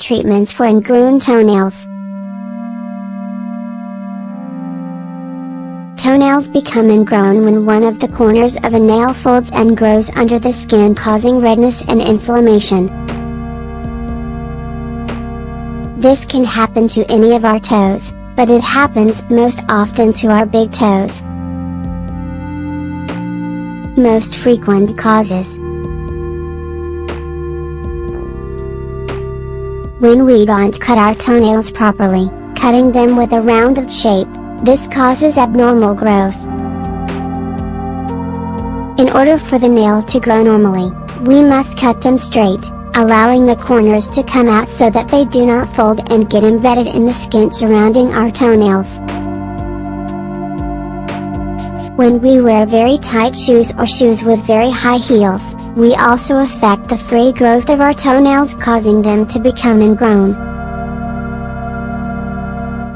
treatments for ingrown toenails. Toenails become ingrown when one of the corners of a nail folds and grows under the skin, causing redness and inflammation. This can happen to any of our toes, but it happens most often to our big toes. Most frequent causes: when we don't cut our toenails properly, cutting them with a rounded shape. This causes abnormal growth. In order for the nail to grow normally, we must cut them straight, allowing the corners to come out so that they do not fold and get embedded in the skin surrounding our toenails. When we wear very tight shoes or shoes with very high heels, we also affect the free growth of our toenails, causing them to become ingrown.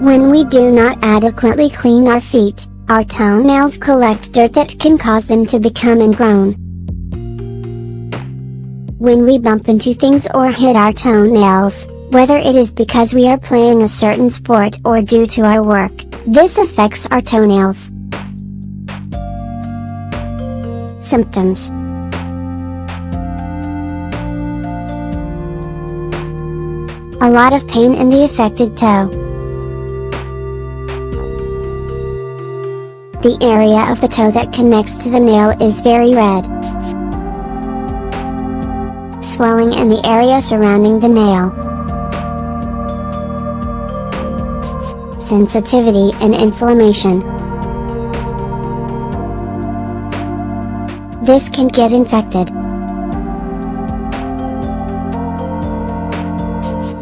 When we do not adequately clean our feet, our toenails collect dirt that can cause them to become ingrown. When we bump into things or hit our toenails, whether it is because we are playing a certain sport or due to our work, this affects our toenails. Symptoms: a lot of pain in the affected toe. The area of the toe that connects to the nail is very red. Swelling in the area surrounding the nail. Sensitivity and inflammation. This can get infected.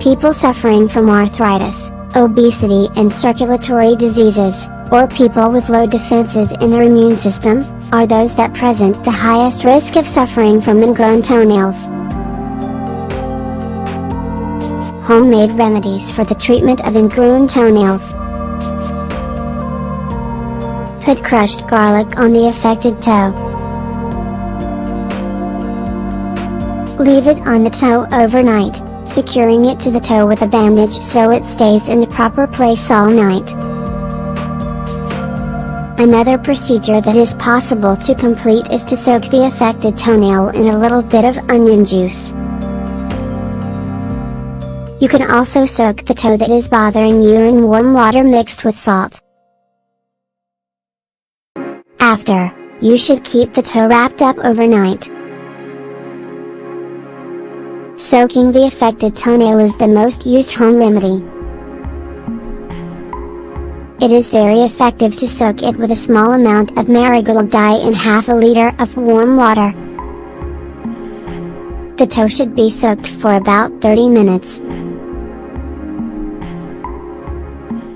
People suffering from arthritis, obesity and circulatory diseases, or people with low defenses in their immune system, are those that present the highest risk of suffering from ingrown toenails. Homemade remedies for the treatment of ingrown toenails. Put crushed garlic on the affected toe. Leave it on the toe overnight, securing it to the toe with a bandage so it stays in the proper place all night. Another procedure that is possible to complete is to soak the affected toenail in a little bit of onion juice. You can also soak the toe that is bothering you in warm water mixed with salt. After, you should keep the toe wrapped up overnight. Soaking the affected toenail is the most used home remedy. It is very effective to soak it with a small amount of marigold dye in half a liter of warm water. The toe should be soaked for about 30 minutes.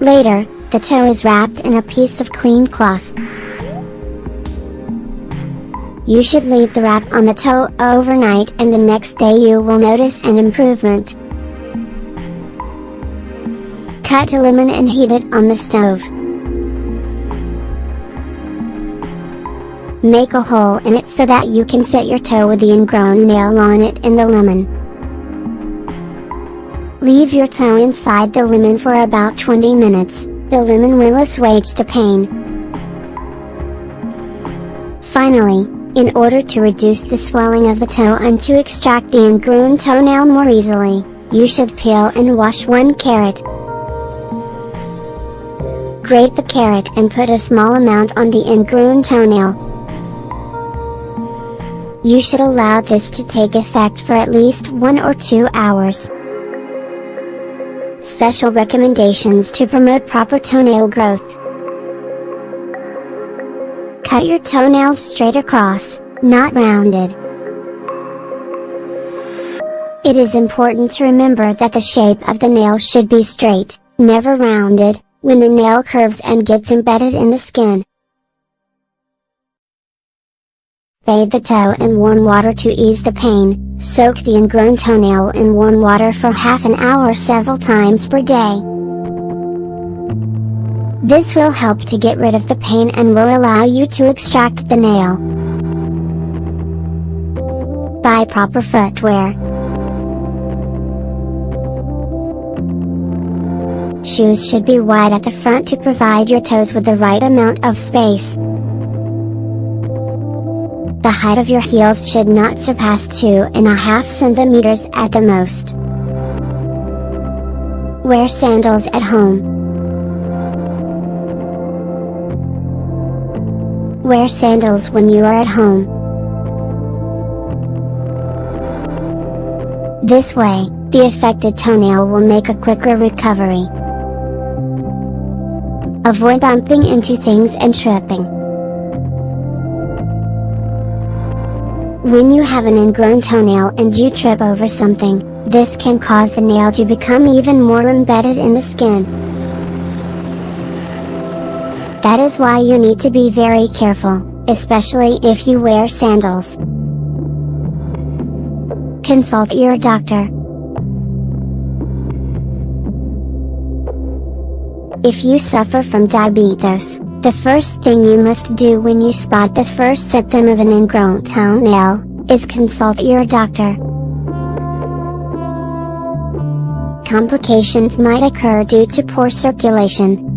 Later, the toe is wrapped in a piece of clean cloth. You should leave the wrap on the toe overnight, and the next day you will notice an improvement. Cut a lemon and heat it on the stove. Make a hole in it so that you can fit your toe with the ingrown nail on it in the lemon. Leave your toe inside the lemon for about 20 minutes, the lemon will assuage the pain. Finally, in order to reduce the swelling of the toe and to extract the ingrown toenail more easily, you should peel and wash 1 carrot. Grate the carrot and put a small amount on the ingrown toenail. You should allow this to take effect for at least 1 or 2 hours. Special recommendations to promote proper toenail growth. Cut your toenails straight across, not rounded. It is important to remember that the shape of the nail should be straight, never rounded, when the nail curves and gets embedded in the skin. Bathe the toe in warm water to ease the pain. Soak the ingrown toenail in warm water for half an hour several times per day. This will help to get rid of the pain and will allow you to extract the nail. Buy proper footwear. Shoes should be wide at the front to provide your toes with the right amount of space. The height of your heels should not surpass 2.5 centimeters at the most. Wear sandals at home. Wear sandals when you are at home. This way, the affected toenail will make a quicker recovery. Avoid bumping into things and tripping. When you have an ingrown toenail and you trip over something, this can cause the nail to become even more embedded in the skin. That is why you need to be very careful, especially if you wear sandals. Consult your doctor. If you suffer from diabetes, the first thing you must do when you spot the first symptom of an ingrown toenail, is consult your doctor. Complications might occur due to poor circulation,